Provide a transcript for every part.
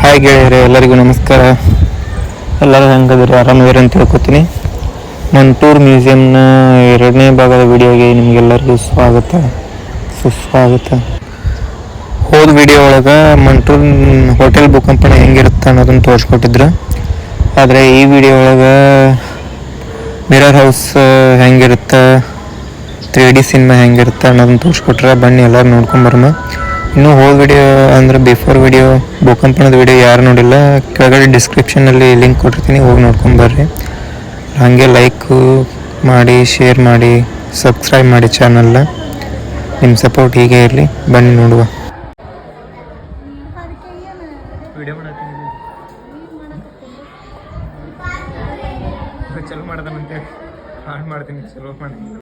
Hi ಗೆಳೆಯರೆ, ಎಲ್ಲರಿಗೂ ನಮಸ್ಕಾರ. ಎಲ್ಲರೂ ಹೆಂಗದ್ರಿ? ಆರಾಮದಿರಿ ಅಂತ ತಿಳ್ಕೊತೀನಿ. ಮಂಟೂರ್ ಮ್ಯೂಸಿಯಂನ 2ನೇ ಭಾಗದ ವಿಡಿಯೋಗೆ ನಿಮಗೆಲ್ಲರಿಗೂ ಸುಸ್ವಾಗತ. ಹೋದ ವಿಡಿಯೋ ಒಳಗೆ ಮಂಟೂರ್ ಹೋಟೆಲ್ ಭೂಕಂಪನ ಹೆಂಗಿರುತ್ತೆ ಅನ್ನೋದನ್ನು ತೋರಿಸ್ಕೊಟ್ಟಿದ್ರು. ಆದರೆ ಈ ವಿಡಿಯೋ ಒಳಗೆ ಮಿರರ್ ಹೌಸ್ ಹೆಂಗಿರುತ್ತೆ, 3D ಸಿನಿಮಾ ಹೆಂಗಿರುತ್ತೆ ಅನ್ನೋದನ್ನು ತೋರಿಸ್ಕೊಟ್ರೆ ಬನ್ನಿ ಎಲ್ಲರೂ ನೋಡ್ಕೊಂಬರೋಣ. ಇನ್ನೂ ಹೋದ ವಿಡಿಯೋ ಅಂದರೆ ಬಿಫೋರ್ ವಿಡಿಯೋ ಭೂಕಂಪನದ ವಿಡಿಯೋ ಯಾರು ನೋಡಿಲ್ಲ, ಕೆಳಗಡೆ ಡಿಸ್ಕ್ರಿಪ್ಷನಲ್ಲಿ ಲಿಂಕ್ ಕೊಟ್ಟಿರ್ತೀನಿ, ಹೋಗಿ ನೋಡ್ಕೊಂಬರ್ರಿ. ಹಾಗೆ ಲೈಕ್ ಮಾಡಿ, ಶೇರ್ ಮಾಡಿ, ಸಬ್ಸ್ಕ್ರೈಬ್ ಮಾಡಿ ಚಾನಲ್ನ. ನಿಮ್ಮ ಸಪೋರ್ಟ್ ಹೀಗೆ ಇರಲಿ. ಬನ್ನಿ ನೋಡುವ. ಚಲೋ ಮಾಡ್ತಾನಂತೆ ಹಾಳು ಮಾಡ್ತೀನಿ, ಚಲೋ ಮಾಡ್ತೀನಿ.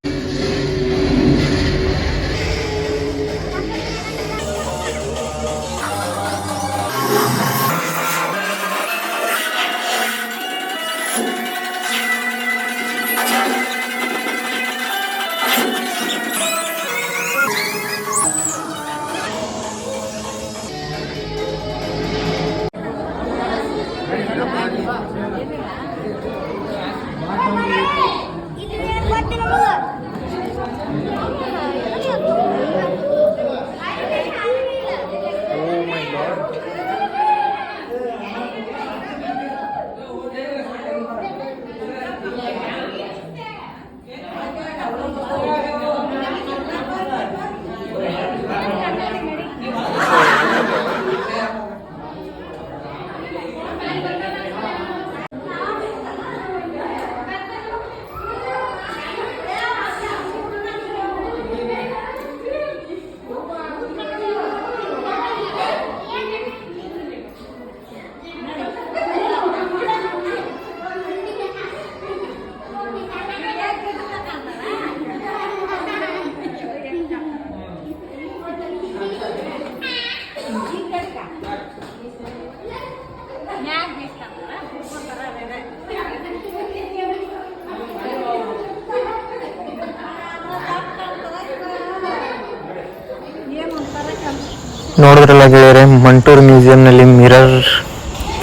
ನೋಡಿದ್ರಲ್ಲ ಗೆಳೆಯರೆ, ಮಂಟೂರ್ ಮ್ಯೂಸಿಯಂನಲ್ಲಿ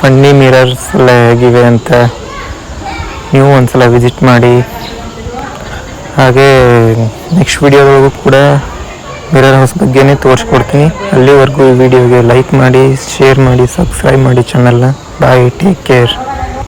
ಫನ್ನಿ ಮಿರರ್ಸ್ ಎಲ್ಲ ಹೇಗಿವೆ ಅಂತ ನೀವು ಒಂದ್ಸಲ ವಿಸಿಟ್ ಮಾಡಿ. ಹಾಗೆ ನೆಕ್ಸ್ಟ್ ವಿಡಿಯೋದೊಳಗೂ ಕೂಡ ಮಿರರ್ ಹೌಸ್ ಬಗ್ಗೆನೇ ತೋರಿಸ್ಕೊಡ್ತೀನಿ. ಅಲ್ಲಿವರೆಗೂ ಈ ವಿಡಿಯೋಗೆ ಲೈಕ್ ಮಾಡಿ, ಶೇರ್ ಮಾಡಿ, ಸಬ್ಸ್ಕ್ರೈಬ್ ಮಾಡಿ ಚಾನಲ್ನ. ಬಾಯ್, ಟೇಕ್ ಕೇರ್.